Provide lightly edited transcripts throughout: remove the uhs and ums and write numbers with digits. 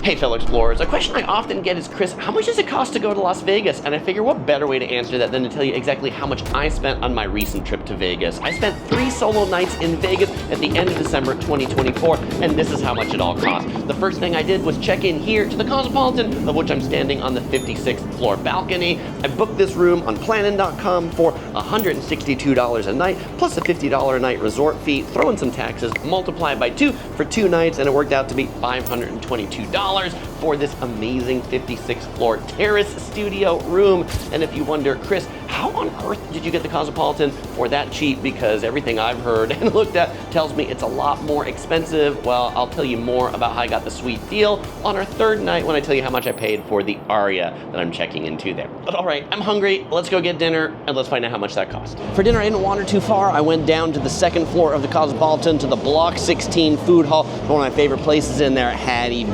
Hey fellow explorers, a question I often get is, Chris, how much does it cost to go to Las Vegas? And I figure what better way to answer that than to tell you exactly how much I spent on my recent trip to Vegas. I spent 3 solo nights in Vegas at the end of December 2024, and this is how much it all cost. The first thing I did was check in here to the Cosmopolitan, of which I'm standing on the 56th floor balcony. I booked this room on planning.com for $162 a night, plus a $50 a night resort fee, throw in some taxes, multiply by 2 for 2 nights, and it worked out to be $522 for this amazing 56th floor terrace studio room. And if you wonder, Chris, how on earth did you get the Cosmopolitan for that cheap? Because everything I've heard and looked at tells me it's a lot more expensive. Well, I'll tell you more about how I got the sweet deal on our 3rd night when I tell you how much I paid for the Aria that I'm checking into there. But all right, I'm hungry. Let's go get dinner and let's find out how much that cost. For dinner, I didn't wander too far. I went down to the 2nd floor of the Cosmopolitan to the Block 16 food hall. One of my favorite places in there, Hattie,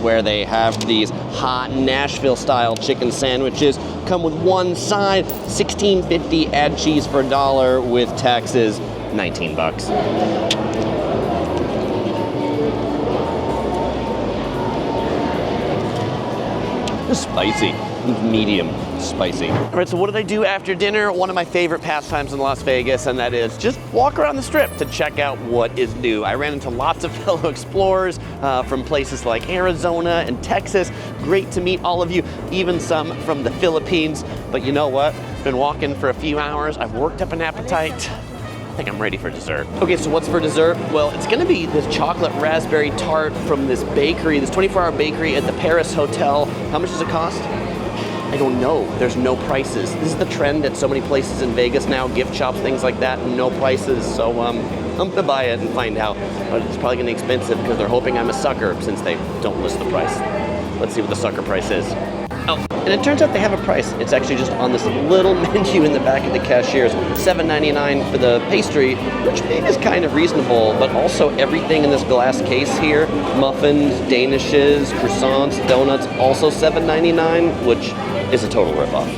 where they have these hot Nashville-style chicken sandwiches. Come with one side, $16.50, add cheese for $1 with taxes, 19 bucks. It's spicy, medium spicy. All right, so what did I do after dinner? One of my favorite pastimes in Las Vegas, and that is just walk around the strip to check out what is new. I ran into lots of fellow explorers from places like Arizona and Texas. Great to meet all of you, even some from the Philippines. But you know what? Been walking for a few hours. I've worked up an appetite. I think I'm ready for dessert. Okay, so what's for dessert? Well, it's gonna be this chocolate raspberry tart from this bakery, this 24-hour bakery at the Paris Hotel. How much does it cost? I don't know. There's no prices. This is the trend at so many places in Vegas now, gift shops, things like that, no prices. So I'm gonna buy it and find out. But it's probably gonna be expensive because they're hoping I'm a sucker since they don't list the price. Let's see what the sucker price is. Oh, and it turns out they have a price. It's actually just on this little menu in the back of the cashier's. $7.99 for the pastry, which maybe is kind of reasonable, but also everything in this glass case here, muffins, danishes, croissants, donuts, also $7.99, which is a total ripoff.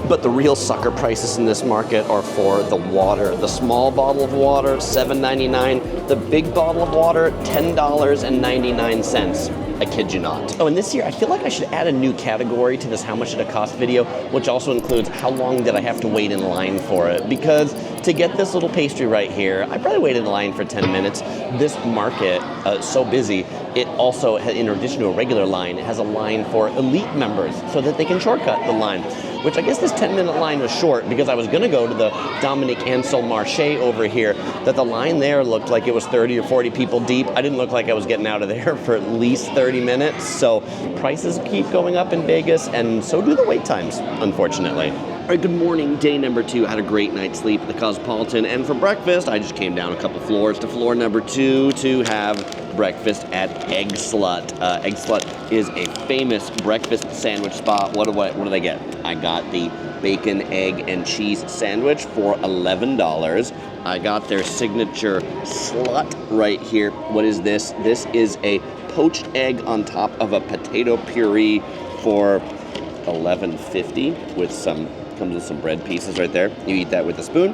But the real sucker prices in this market are for the water. The small bottle of water, $7.99. The big bottle of water, $10.99. I kid you not. Oh, and this year, I feel like I should add a new category to this how much did it cost video, which also includes how long did I have to wait in line for it. Because to get this little pastry right here, I probably waited in line for 10 minutes. This market, so busy, it also, in addition to a regular line, it has a line for elite members so that they can shortcut the line. Which I guess this 10-minute line was short because I was gonna go to the Dominique Ansel Marché over here, that the line there looked like it was 30 or 40 people deep. I didn't look like I was getting out of there for at least 30 minutes. So prices keep going up in Vegas, and so do the wait times, unfortunately. All right, good morning, day number 2. I had a great night's sleep at the Cosmopolitan, and for breakfast, I just came down a couple floors to floor number 2 to have breakfast at Eggslut. Eggslut is a famous breakfast sandwich spot. What did I get? I got the bacon, egg, and cheese sandwich for $11. I got their signature slut right here. What is this? This is a poached egg on top of a potato puree for $11.50 with comes with some bread pieces right there. You eat that with a spoon.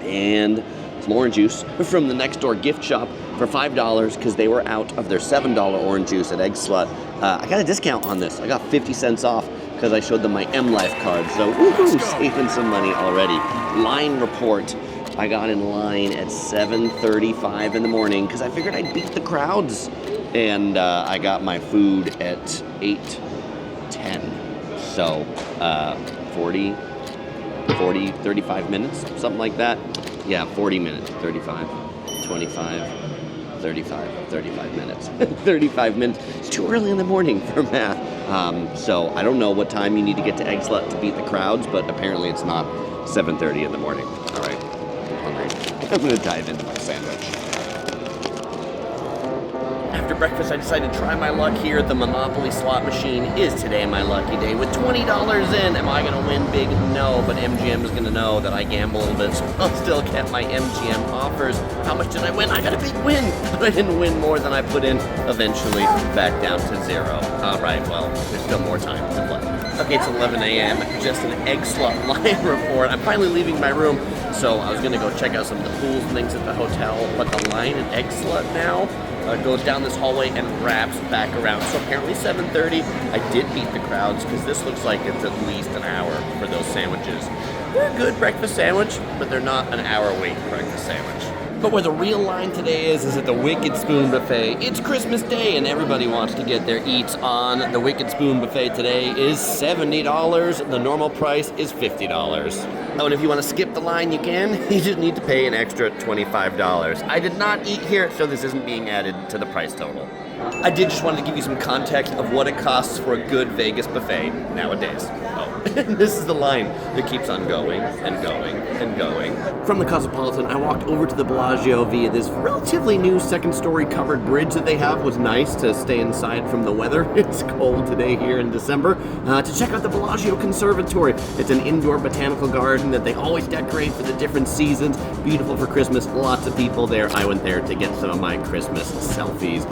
And some orange juice from the next door gift shop for $5 because they were out of their $7 orange juice at Eggslut. I got a discount on this. I got 50 cents off because I showed them my M Life card. So woohoo, saving some money already. Line report. I got in line at 7:35 in the morning because I figured I'd beat the crowds. And I got my food at 8:10. So 35 minutes, something like that. Yeah, 40 minutes, 35, 25, 35 minutes. 35 minutes. It's too early in the morning for math. So I don't know what time you need to get to Eggslut to beat the crowds, but apparently it's not 7:30 in the morning. All right, I'm hungry. I'm gonna dive into my sandwich. After breakfast, I decided to try my luck here at the Monopoly slot machine. Is today my lucky day? With $20 in, am I gonna win big? No, but MGM is gonna know that I gamble a little bit, so I'll still get my MGM offers. How much did I win? I got a big win, but I didn't win more than I put in. Eventually, back down to 0. All right, well, there's still more time to play. Okay, it's 11 a.m., just an Eggslut line report. I'm finally leaving my room, so I was gonna go check out some of the pools and things at the hotel, but the line at Eggslut now, goes down this hallway and wraps back around. So apparently 7:30. I did beat the crowds because this looks like it's at least an hour for those sandwiches. They're a good breakfast sandwich, but they're not an hour wait breakfast sandwich. But where the real line today is at the Wicked Spoon Buffet. It's Christmas Day and everybody wants to get their eats on. The Wicked Spoon Buffet today is $70. The normal price is $50. Oh, and if you want to skip the line, you can. You just need to pay an extra $25. I did not eat here, so this isn't being added to the price total. I did just want to give you some context of what it costs for a good Vegas buffet nowadays. Oh, this is the line that keeps on going and going and going. From the Cosmopolitan, I walked over to the Bellagio via this relatively new second-story covered bridge that they have. It was nice to stay inside from the weather. It's cold today here in December. To check out the Bellagio Conservatory. It's an indoor botanical garden that they always decorate for the different seasons. Beautiful for Christmas. Lots of people there. I went there to get some of my Christmas selfies.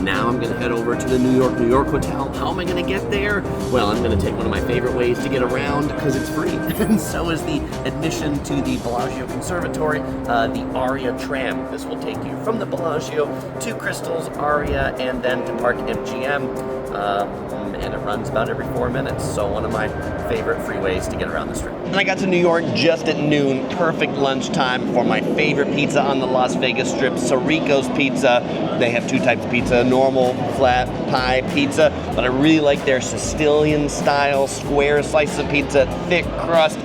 Now I'm going to head over to the New York hotel. How am I going to get there? Well, I'm going to take one of my favorite ways to get around because it's free. And so is the admission to the Bellagio Conservatory, the Aria Tram. This will take you from the Bellagio to Crystal's Aria and then to Park MGM. And it runs about every 4 minutes. So one of my favorite freeways to get around the strip. And I got to New York just at noon. Perfect lunchtime for my favorite pizza on the Las Vegas Strip, Sirrico's Pizza. They have two types of pizza, normal flat pie pizza, but I really like their Sicilian style square slices of pizza, thick crust.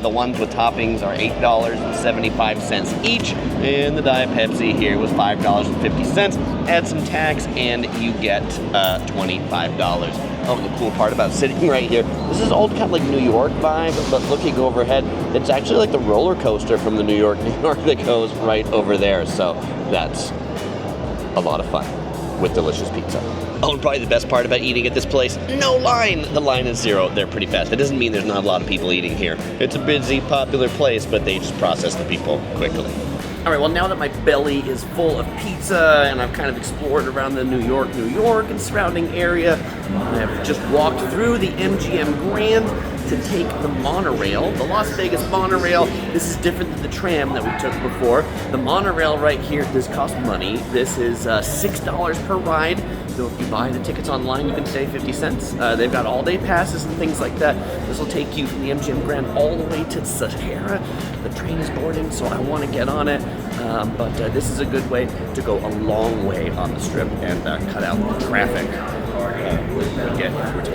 The ones with toppings are $8.75 each, and the Diet Pepsi here was $5.50. Add some tax, and you get $25. Oh, the cool part about sitting right here, this is old kind of like New York vibe, but looking overhead, it's actually like the roller coaster from the New York that goes right over there. So that's a lot of fun with delicious pizza. Oh, and probably the best part about eating at this place, no line. The line is zero. They're pretty fast. It doesn't mean there's not a lot of people eating here. It's a busy, popular place, but they just process the people quickly. All right, well, now that my belly is full of pizza and I've kind of explored around the New York and surrounding area, I have just walked through the MGM Grand to take the monorail, the Las Vegas Monorail. This is different than the tram that we took before. The monorail right here, this costs money. This is $6 per ride. So if you buy the tickets online, you can save 50 cents. They've got all-day passes and things like that. This will take you from the MGM Grand all the way to Sahara. The train is boarding, so I want to get on it. But this is a good way to go a long way on the Strip and cut out the traffic. We're taking the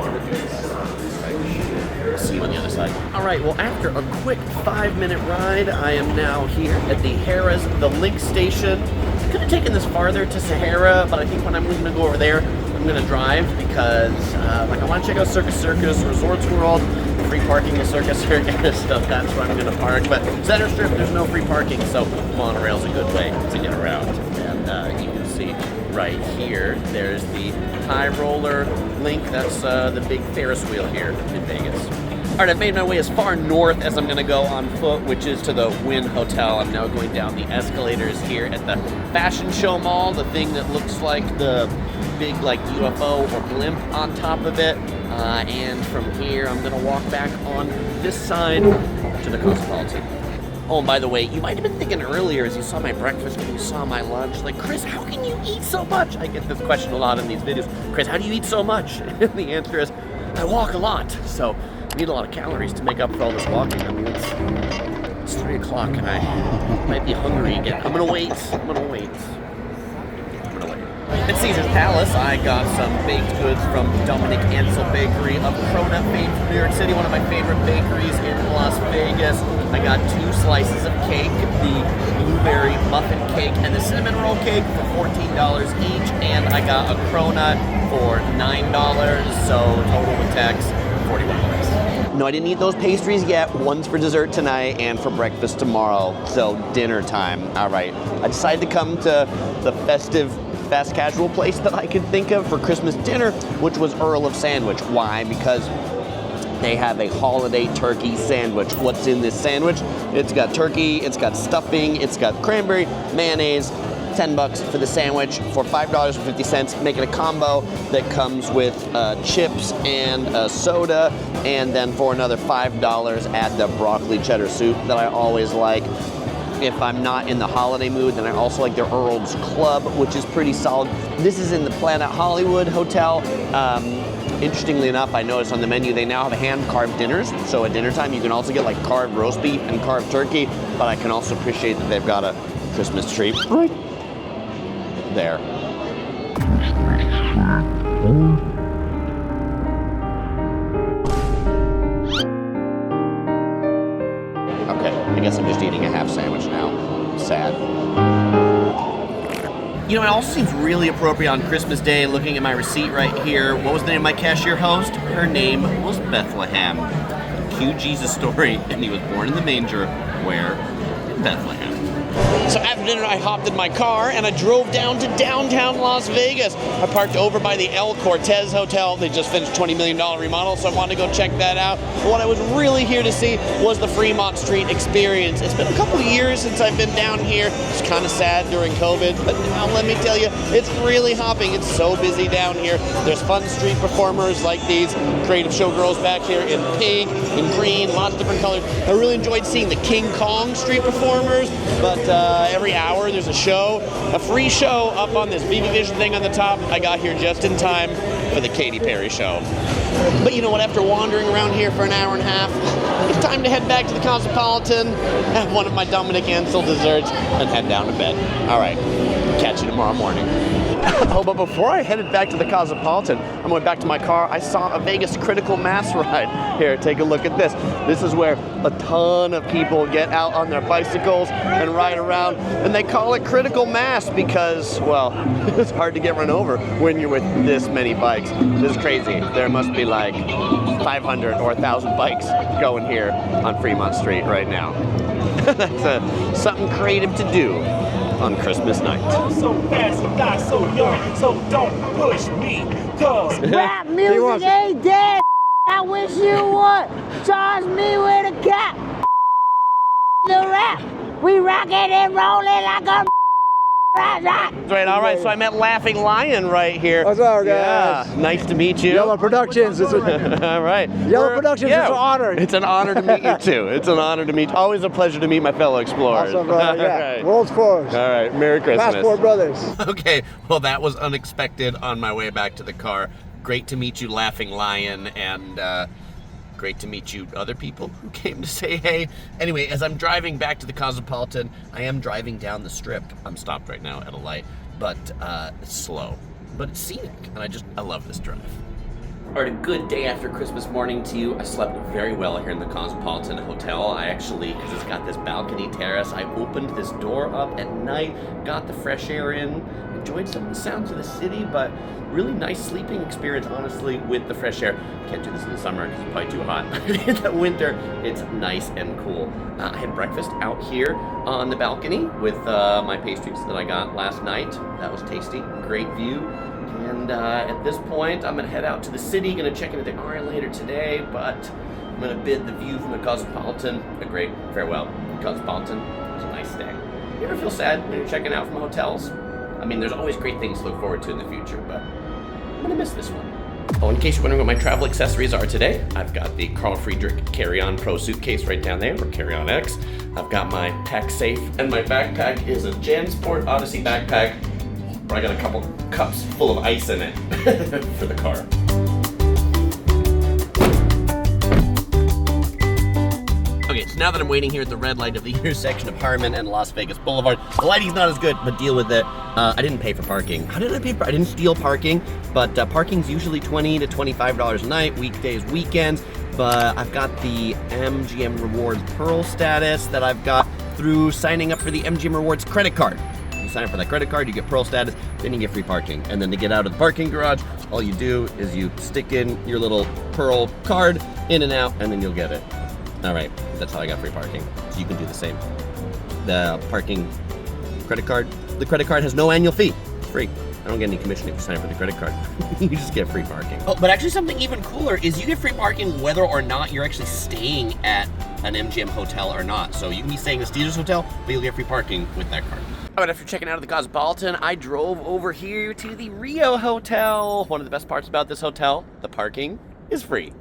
see you on the other side. All right, well, after a quick 5-minute ride, I am now here at the Harrah's, the Link Station. I could have taken this farther to Sahara, but I think when I'm going to go over there, I'm going to drive because I want to check out Circus, Resorts World, free parking at Circus, so that's where I'm going to park. But Center Strip, there's no free parking, so monorail's a good way to get around. And you can see right here, there's the High Roller Link. That's the big Ferris wheel here in Vegas. All right, I've made my way as far north as I'm gonna go on foot, which is to the Wynn Hotel. I'm now going down the escalators here at the Fashion Show Mall, the thing that looks like the big like UFO or blimp on top of it. And from here, I'm gonna walk back on this side to the Cosmopolitan. Oh, and by the way, you might have been thinking earlier as you saw my breakfast and you saw my lunch, like, Chris, how can you eat so much? I get this question a lot in these videos. Chris, how do you eat so much? And the answer is, I walk a lot. So I need a lot of calories to make up for all this walking. I mean, it's 3 o'clock and I might be hungry again. I'm gonna wait. At Caesar's Palace, I got some baked goods from Dominique Ansel Bakery of Cronut fame from New York City, one of my favorite bakeries in Las Vegas. I got 2 slices of cake, the blueberry muffin cake and the cinnamon roll cake for $14 each, and I got a cronut for $9, so total with tax, $41. No, I didn't eat those pastries yet. One's for dessert tonight and for breakfast tomorrow, so dinner time. All right, I decided to come to the festive fast casual place that I could think of for Christmas dinner, which was Earl of Sandwich. Why? Because they have a holiday turkey sandwich. What's in this sandwich? It's got turkey, it's got stuffing, it's got cranberry, mayonnaise, $10 for the sandwich. For $5.50, make it a combo that comes with chips and a soda, and then for another $5, add the broccoli cheddar soup that I always like. If I'm not in the holiday mood, then I also like their Earl's Club, which is pretty solid. This is in the Planet Hollywood Hotel. Interestingly enough, I noticed on the menu they now have hand-carved dinners. So at dinner time, you can also get like carved roast beef and carved turkey. But I can also appreciate that they've got a Christmas tree right there. Okay, I guess I'm just eating a half sandwich now. Sad. You know, it also seems really appropriate on Christmas Day, looking at my receipt right here. What was the name of my cashier host? Her name was Bethlehem. Cue Jesus story, and he was born in the manger. Where? In Bethlehem. So after dinner, I hopped in my car and I drove down to downtown Las Vegas. I parked over by the El Cortez Hotel. They just finished $20 million remodel, so I wanted to go check that out. But what I was really here to see was the Fremont Street experience. It's been a couple of years since I've been down here. It's kind of sad during COVID, but now let me tell you, it's really hopping. It's so busy down here. There's fun street performers like these creative showgirls back here in pink, in green, lots of different colors. I really enjoyed seeing the King Kong street performers, but every hour there's a show, a free show up on this BB Vision thing on the top. I got here just in time for the Katy Perry show. But you know what, after wandering around here for an hour and a half, it's time to head back to the Cosmopolitan, have one of my Dominique Ansel desserts, and head down to bed. All right, catch you tomorrow morning. Oh, but before I headed back to the Cosmopolitan, I went back to my car. I saw a Vegas critical mass ride. Here, take a look at this. This is where a ton of people get out on their bicycles and ride around, and they call it critical mass because, well, it's hard to get run over when you're with this many bikes. This is crazy. There must be like 500 or 1,000 bikes going here on Fremont Street right now. That's something creative to do on Christmas night. So fast and not so young, so don't push me, cause rap music ain't dead. I wish you would charge me with a cap. The rap, we rockin' and rollin' like a That's right, all right, so I met Laughing Lion right here. What's up, guys? Yeah, nice to meet you. Yellow Productions. All right. Yellow Productions, it's an honor. It's an honor to meet you, too. It's an honor to meet you. Always a pleasure to meet my fellow explorers. Awesome, brother. Yeah. Right. World's first. All right, Merry Christmas. Passport Brothers. Okay, well, that was unexpected on my way back to the car. Great to meet you, Laughing Lion, and great to meet you other people who came to say hey. Anyway, as I'm driving back to the Cosmopolitan, I am driving down the strip. I'm stopped right now at a light, but it's slow, but it's scenic, and I love this drive. All right, a good day after Christmas morning to you. I slept very well here in the Cosmopolitan Hotel. I actually, because it's got this balcony terrace, I opened this door up at night, got the fresh air in, enjoyed some of the sounds of the city, but really nice sleeping experience, honestly, with the fresh air. Can't do this in the summer because it's probably too hot. In the winter, it's nice and cool. I had breakfast out here on the balcony with my pastries that I got last night. That was tasty, great view. And at this point, I'm gonna head out to the city, gonna check into the Aria later today, but I'm gonna bid the view from the Cosmopolitan a great farewell. Cosmopolitan, it was a nice day. You ever feel sad when you're checking out from hotels? I mean, there's always great things to look forward to in the future, but I'm gonna miss this one. Oh, in case you're wondering what my travel accessories are today, I've got the Carl Friedrich Carry-On Pro suitcase right down there, or Carry-On X. I've got my pack safe, and my backpack is a JanSport Odyssey backpack. I got a couple cups full of ice in it for the car. Okay, so now that I'm waiting here at the red light of the intersection of Harmon and Las Vegas Boulevard, the lighting's not as good, but deal with it. I didn't pay for parking. How did I pay for? I didn't steal parking, but parking's usually $20 to $25 a night, weekdays, weekends. But I've got the MGM Rewards Pearl status that I've got through signing up for the MGM Rewards credit card. You sign up for that credit card, you get Pearl status, then you get free parking. And then to get out of the parking garage, all you do is you stick in your little Pearl card, in and out, and then you'll get it. All right, that's how I got free parking. So you can do the same. The parking credit card, the credit card has no annual fee. It's free. I don't get any commission if you sign up for the credit card. You just get free parking. Oh, but actually something even cooler is you get free parking whether or not you're actually staying at an MGM hotel or not. So you can be staying at a Caesars hotel, but you'll get free parking with that card. All right, after checking out of the Cosmopolitan, I drove over here to the Rio Hotel. One of the best parts about this hotel, the parking is free.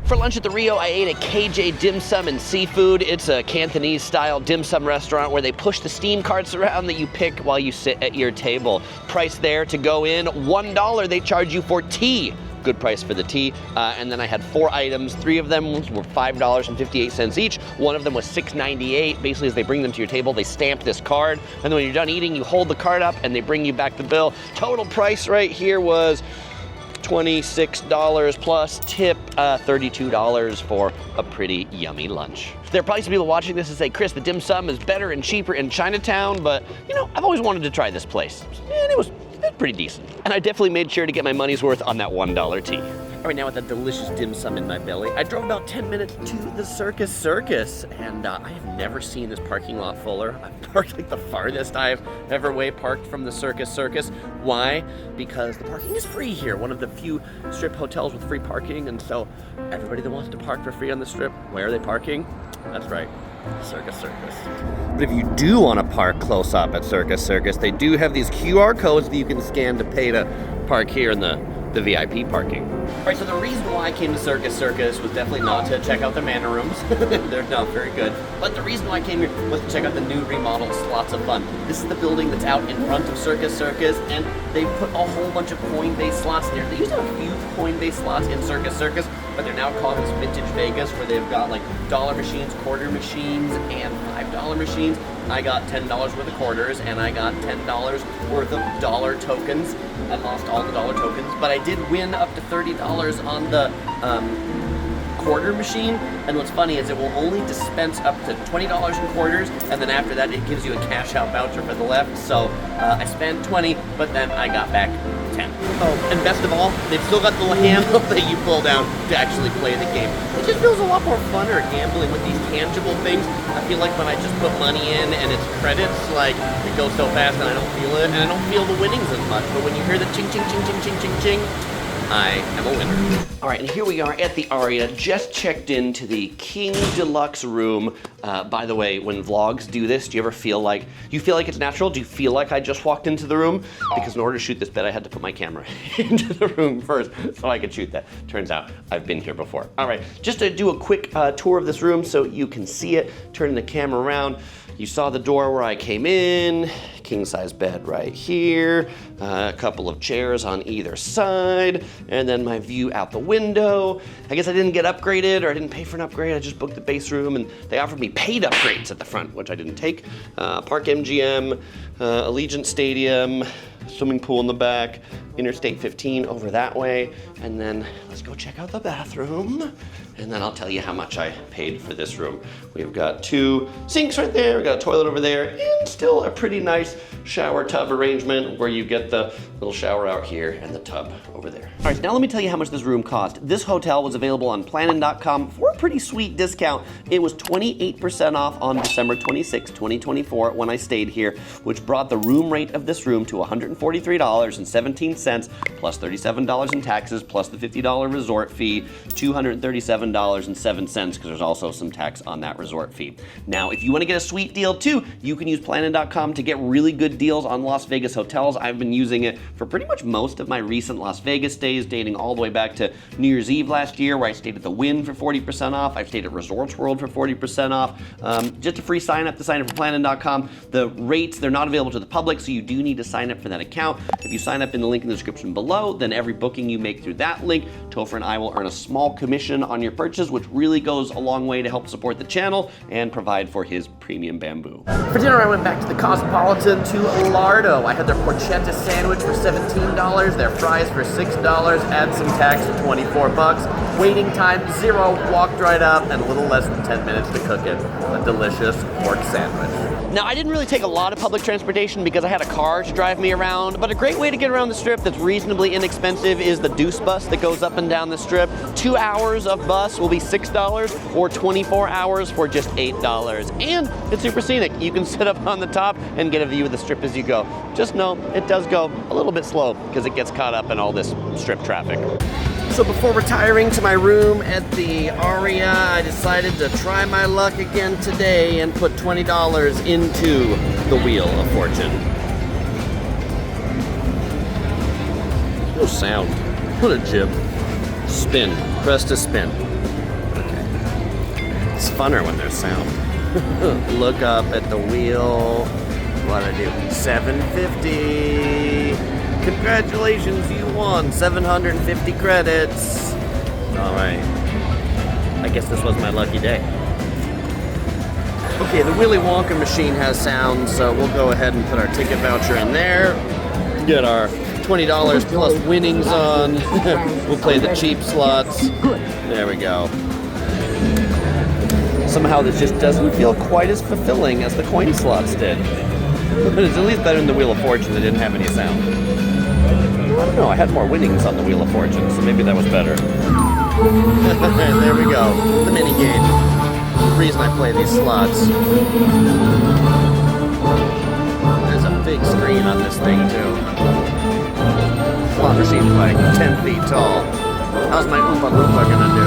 For lunch at the Rio, I ate at KJ Dim Sum and Seafood. It's a Cantonese-style dim sum restaurant where they push the steam carts around that you pick while you sit at your table. Price there to go in, $1 they charge you for tea. Good price for the tea. And then I had 4 items. 3 of them were $5.58 each. One of them was $6.98. Basically, as they bring them to your table, they stamp this card. And then when you're done eating, you hold the card up and they bring you back the bill. Total price right here was $26 plus tip, $32 for a pretty yummy lunch. There are probably some people watching this and say, Chris, the dim sum is better and cheaper in Chinatown, but you know, I've always wanted to try this place. And it was pretty decent. And I definitely made sure to get my money's worth on that $1 tea. All right, now with that delicious dim sum in my belly, I drove about 10 minutes to the Circus, and I have never seen this parking lot fuller. I've parked like the farthest I've ever parked from the Circus. Why? Because the parking is free here, one of the few strip hotels with free parking, and so everybody that wants to park for free on the strip, where are they parking? That's right, Circus. But if you do want to park close up at Circus, they do have these QR codes that you can scan to pay to park here in the VIP parking. All right, so the reason why I came to Circus was definitely not to check out the manor rooms. They're not very good. But the reason why I came here was to check out the new remodeled Slots of Fun. This is the building that's out in front of Circus, and they put a whole bunch of coin-based slots there. They used to have a few coin-based slots in Circus, but they're now calling this Vintage Vegas, where they've got like dollar machines, quarter machines, and $5 machines. I got $10 worth of quarters, and I got $10 worth of dollar tokens. I lost all the dollar tokens, but I did win up to $30 on the quarter machine. And what's funny is it will only dispense up to $20 in quarters, and then after that it gives you a cash out voucher for the left. So I spent 20, but then I got back 10. Oh, and best of all, they've still got the handle that you pull down to actually play the game. It just feels a lot more funner gambling with these tangible things. I feel like when I just put money in and it's credits, like it goes so fast and I don't feel it, and I don't feel the winnings as much. But when you hear the ching ching ching ching ching ching ching, I am a winner. All right, and here we are at the Aria. Just checked into the King Deluxe room. By the way, when vlogs do this, do you ever feel like it's natural? Do you feel like I just walked into the room? Because in order to shoot this bit, I had to put my camera into the room first so I could shoot that. Turns out I've been here before. All right, just to do a quick tour of this room so you can see it, turning the camera around. You saw the door where I came in, king size bed right here, a couple of chairs on either side, and then my view out the window. I guess I didn't get upgraded, or I didn't pay for an upgrade. I just booked the base room, and they offered me paid upgrades at the front, which I didn't take. Park MGM, Allegiant Stadium, swimming pool in the back, Interstate 15 over that way, and then let's go check out the bathroom, and then I'll tell you how much I paid for this room. We've got 2 sinks right there, we've got a toilet over there, and still a pretty nice shower tub arrangement where you get the little shower out here and the tub over there. All right, so now let me tell you how much this room cost. This hotel was available on planning.com for a pretty sweet discount. It was 28% off on December 26, 2024 when I stayed here, which brought the room rate of this room to $143.17 plus $37 in taxes plus the $50 resort fee, $237.07 because there's also some tax on that resort fee. Now, if you want to get a sweet deal too, you can use planning.com to get really good deals on Las Vegas hotels. I've been using it for pretty much most of my recent Las Vegas stays, dating all the way back to New Year's Eve last year, where I stayed at the Wynn for 40% off. I've stayed at Resorts World for 40% off. Just a free sign up to sign up for planning.com. The rates, they're not available to the public, so you do need to sign up for that account. If you sign up in the link in the description below, then every booking you make through that link, Topher and I will earn a small commission on your purchase, which really goes a long way to help support the channel and provide for his premium bamboo. For dinner, I went back to the Cosmopolitan to Lardo. I had their porchetta sandwich for $17, their fries for $6, add some tax to $24. Waiting time 0, walked right up, and a little less than 10 minutes to cook it. A delicious pork sandwich. Now, I didn't really take a lot of public transportation because I had a car to drive me around, but a great way to get around the strip that's reasonably inexpensive is the Deuce bus that goes up and down the strip. 2 hours of bus will be $6 or 24 hours for just $8. And it's super scenic. You can sit up on the top and get a view of the strip as you go. Just know it does go a little bit slow because it gets caught up in all this strip traffic. So before retiring to my room at the Aria, I decided to try my luck again today and put $20 into the Wheel of Fortune. No sound. What a jib. Spin. Press to spin. It's funner when there's sound. Look up at the wheel. What'd I do? $7.50. Congratulations, you won 750 credits. All right. I guess this was my lucky day. Okay, the Willy Wonka machine has sound, so we'll go ahead and put our ticket voucher in there. Get our $20 plus winnings on. We'll play the cheap slots. There we go. Somehow this just doesn't feel quite as fulfilling as the coin slots did. But it's at least better than the Wheel of Fortune that didn't have any sound. I don't know, I had more winnings on the Wheel of Fortune, so maybe that was better. There we go, the mini game. The reason I play these slots. There's a big screen on this thing too. Slot machine's like 10 feet tall. How's my Oompa Loompa gonna do?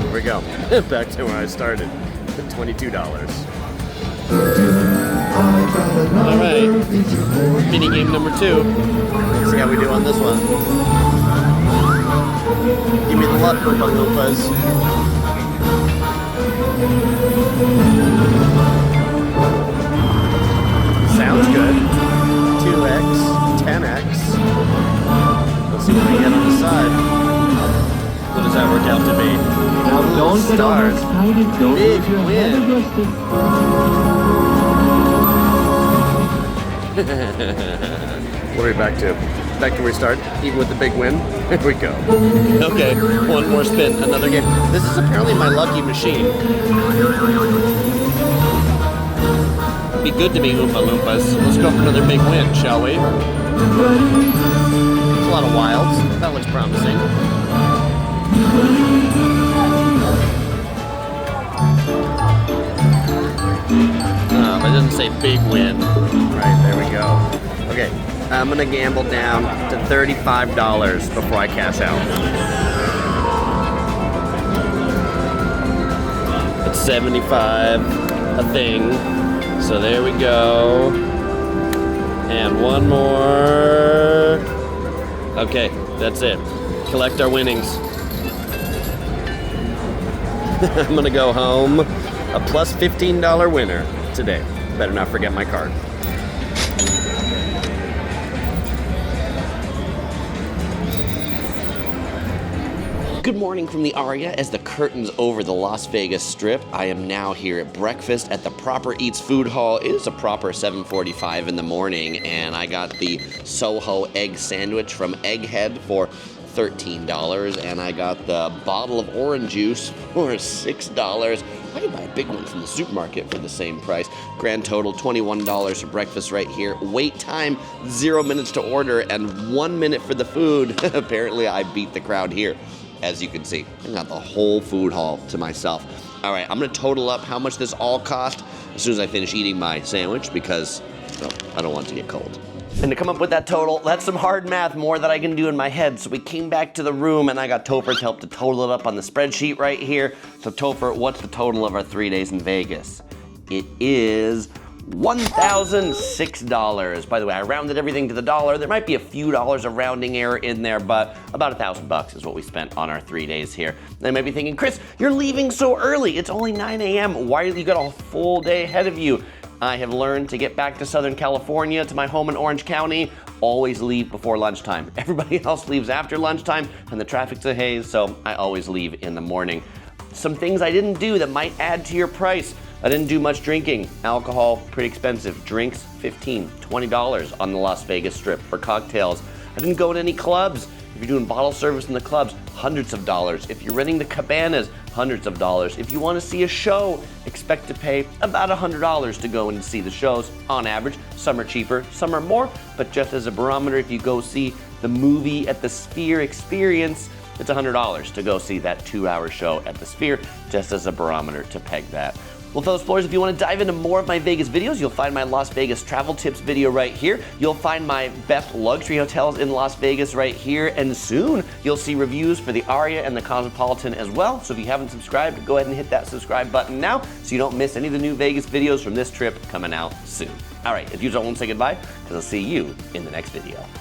Here we go. Back to where I started. $22. Alright. Mini game number 2. Let's see how we do on this one. Give me the luck, Oompa Loompas. Sounds good. 2x, 10x. Let's see what we get on the side. What does that work out to be? Now don't get Stars. overexcited. Don't Big get your win. head adjusted. What are we back to? Back to where we start, even with the big win. Here we go. Okay, one more spin, another game. This is apparently my lucky machine. Be good to me, Oompa Loompas. Let's go for another big win, shall we? It's a lot of wilds. That looks promising. But it doesn't say big win. Right, there we go. Okay, I'm gonna gamble down to $35 before I cash out. It's 75 a thing. So there we go. And one more. Okay, that's it. Collect our winnings. I'm gonna go home a plus $15 winner today. Better not forget my card. Good morning from the Aria. As the curtains over the Las Vegas Strip, I am now here at breakfast at the Proper Eats Food Hall. It is a proper 7:45 in the morning, and I got the Soho egg sandwich from Egghead for $13, and I got the bottle of orange juice for $6. I could buy a big one from the supermarket for the same price. Grand total, $21 for breakfast right here. Wait time, 0 minutes to order, and 1 minute for the food. Apparently, I beat the crowd here. As you can see, I got the whole food hall to myself. All right, I'm gonna total up how much this all cost as soon as I finish eating my sandwich because, well, I don't want it to get cold. And to come up with that total, that's some hard math, more that I can do in my head. So we came back to the room and I got Topher to help to total it up on the spreadsheet right here. So Topher, what's the total of our 3 days in Vegas? It is $1,006. By the way, I rounded everything to the dollar. There might be a few dollars of rounding error in there, but about $1,000 is what we spent on our 3 days here. And I might be thinking, Chris, you're leaving so early. It's only 9 a.m. Why you got a full day ahead of you? I have learned to get back to Southern California, to my home in Orange County, always leave before lunchtime. Everybody else leaves after lunchtime, and the traffic's a haze, so I always leave in the morning. Some things I didn't do that might add to your price. I didn't do much drinking. Alcohol, pretty expensive. Drinks, $15, $20 on the Las Vegas Strip for cocktails. I didn't go to any clubs. If you're doing bottle service in the clubs, hundreds of dollars. If you're renting the cabanas, hundreds of dollars. If you want to see a show, expect to pay about $100 to go and see the shows on average. Some are cheaper, some are more, but just as a barometer, if you go see the movie at the Sphere Experience, it's $100 to go see that 2-hour show at the Sphere, just as a barometer to peg that. Well, fellow explorers, if you want to dive into more of my Vegas videos, you'll find my Las Vegas travel tips video right here. You'll find my best luxury hotels in Las Vegas right here. And soon, you'll see reviews for the Aria and the Cosmopolitan as well. So if you haven't subscribed, go ahead and hit that subscribe button now so you don't miss any of the new Vegas videos from this trip coming out soon. All right, if you don't want to say goodbye, because I'll see you in the next video.